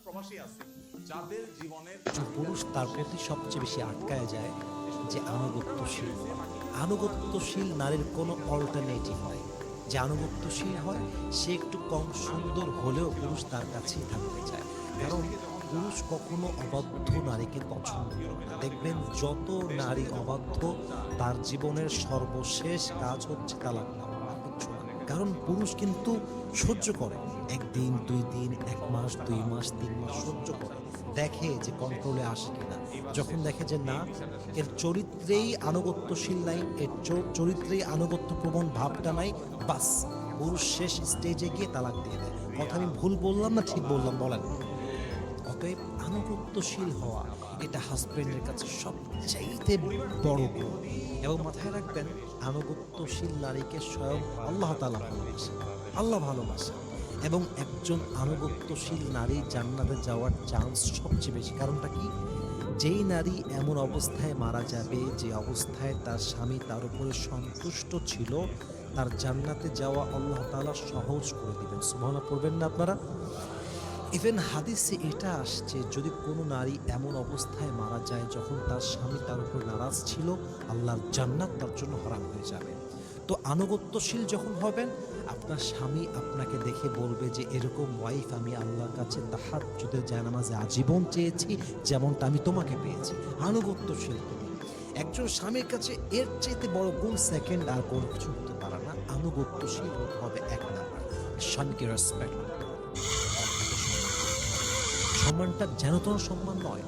প্রবাসী আছে যাদের জীবনে পুরুষ তার প্রতি সবচেয়ে বেশি আটকায় যায় যে আনুগত্যশীল। আনুগত্যশীল নারীর কোনো অল্টারনেটিভ নাই। যে আনুগত্যশীল হয় সে একটু কম সুন্দর হলেও পুরুষ তার কাছেই থাকতে চায়, কারণ পুরুষ কখনো অবাধ্য নারীকে পছন্দ করে না। দেখবেন যত নারী অবাধ্য তার জীবনের সর্বশেষ কাজ হচ্ছে তালাক নেওয়া, আর কিচ্ছু না। কারণ পুরুষ কিন্তু সহ্য করে, একদিন, 2 দিন, 1 মাস, 2 মাস, 3 মাস সহ্য করে, দেখে যে কন্ট্রোলে আসে কিনা। যখন দেখে যে না, এর চরিত্রেই আনুগত্যশীল নাই, এর চরিত্রেই আনুগত্য প্রবণ ভাবটা নাই, বাস পুরুষ শেষ স্টেজে গিয়ে তালাক দিয়ে দেয়। কথা আমি ভুল বললাম না ঠিক বললাম বলেন? অতএব আনুগত্যশীল হওয়া এটা হাজবেন্ডের কাছে সবচাইতে বড় গুণ। এবং মাথায় রাখবেন, আনুগত্যশীল নারীকে স্বয়ং আল্লাহ তাআলা ভালোবাসেন। আল্লাহ ভালোবাসেন। এবং একজন আনুগত্যশীল নারী জান্নাতে যাওয়ার চান্স সবচেয়ে বেশি। কারণটা কি? যেই নারী এমন অবস্থায় মারা যাবে যে অবস্থায় তার স্বামী তার উপরে সন্তুষ্ট ছিল, তার জান্নাতে যাওয়া আল্লাহ তাআলা সহজ করে দিবেন। সুবহানাল্লাহ পড়বেন না আপনারা? ইভেন হাদিসে এটা আসছে, যদি কোনো নারী এমন অবস্থায় মারা যায় যখন তার স্বামী তার উপর নারাজ ছিল, আল্লাহর জান্নাত তার জন্য হারাম হয়ে যাবে। তো আনুগত্যশীল যখন হবেন, আপনার স্বামী আপনাকে দেখে বলবে যে এরকম ওয়াইফ আমি আল্লাহর কাছে তাহাজ্জুদের জায়নামাজে আজীবন চেয়েছি, যেমনটা আমি তোমাকে পেয়েছি। আনুগত্যশীল তুমি। একজন স্বামীর কাছে এর চাইতে বড় গুণ সেকেন্ড আর কোনো কিছু হতে পারে না। আনুগত্যশীল হতে হবে 1 নাম্বার। স্বামীকে রেসপেক্ট, সম্মানটা যেন তেন সম্মান নয়।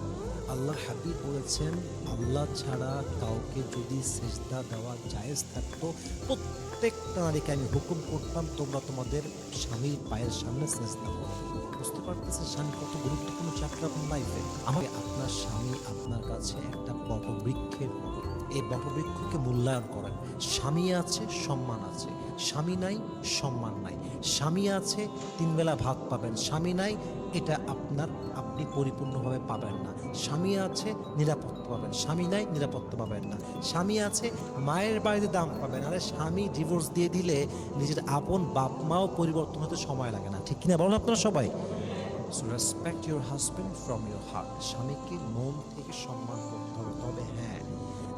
আল্লাহ হাবিব বলেছেন, আল্লাহ ছাড়া কাউকে যদি সেজদা দেওয়া জায়েজ থাকতো, প্রত্যেকটা নারীকে আমি হুকুম করতাম তোমরা তোমাদের স্বামীর পায়ের সামনে সেজদা করো। বুঝতে পারতেছেন স্বামী কত গুরুত্বপূর্ণ চাকরি আপনার লাইফে? আমাকে আপনার স্বামী আপনার কাছে একটা বটবৃক্ষের মতো। এই বটবৃক্ষকে মূল্যায়ন করেন। স্বামী আছে, সম্মান আছে। স্বামী নাই, সম্মান নাই। স্বামী আছে, 3 বেলা ভাত পাবেন। স্বামী নাই, এটা আপনি পরিপূর্ণভাবে পাবেন না। স্বামী আছে, নিরাপত্তা পাবেন। স্বামী নাই, নিরাপত্তা পাবেন না। স্বামী আছে, মায়ের বাড়িতে দাম পাবেন। আরে স্বামী ডিভোর্স দিয়ে দিলে নিজের আপন বাপ মাও পরিবর্তন হতে সময় লাগে না, ঠিক কিনা বলেন আপনারা সবাই? So respect your husband from your heart. স্বামীকে মন থেকে সম্মান করতে হবে। তবে হ্যাঁ,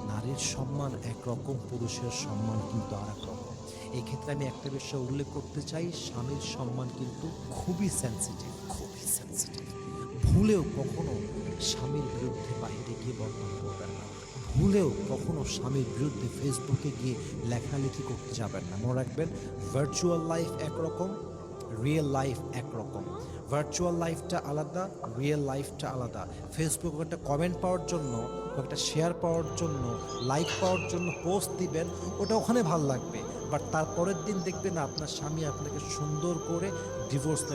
নারীর সম্মান একরকম, পুরুষের সম্মান কিন্তু আর এক রকম। এই ক্ষেত্রে আমি একটা বিষয় উল্লেখ করতে চাই, স্বামীর সম্মান কিন্তু খুবই সেন্সিটিভ, খুবই সেন্সিটিভ। ভুলেও কখনো স্বামীর বিরুদ্ধে বাইরে গিয়ে বদনাম করবেন না। ভুলেও কখনো স্বামীর বিরুদ্ধে ফেসবুকে গিয়ে লেখালেখি করতে যাবেন না। মনে রাখবেন, ভার্চুয়াল লাইফ একরকম, রিয়েল লাইফ একরকম। ভার্চুয়াল লাইফটা আলাদা, রিয়েল লাইফটা আলাদা। ফেসবুকে একটা কমেন্ট পাওয়ার জন্য, একটা শেয়ার পাওয়ার জন্য, লাইক পাওয়ার জন্য পোস্ট দিবেন, ওটা ওখানে ভালো লাগবে, বাট তারপরের দিন দেখবেন আপনার স্বামী আপনাকে সুন্দর করে ডিভোর্স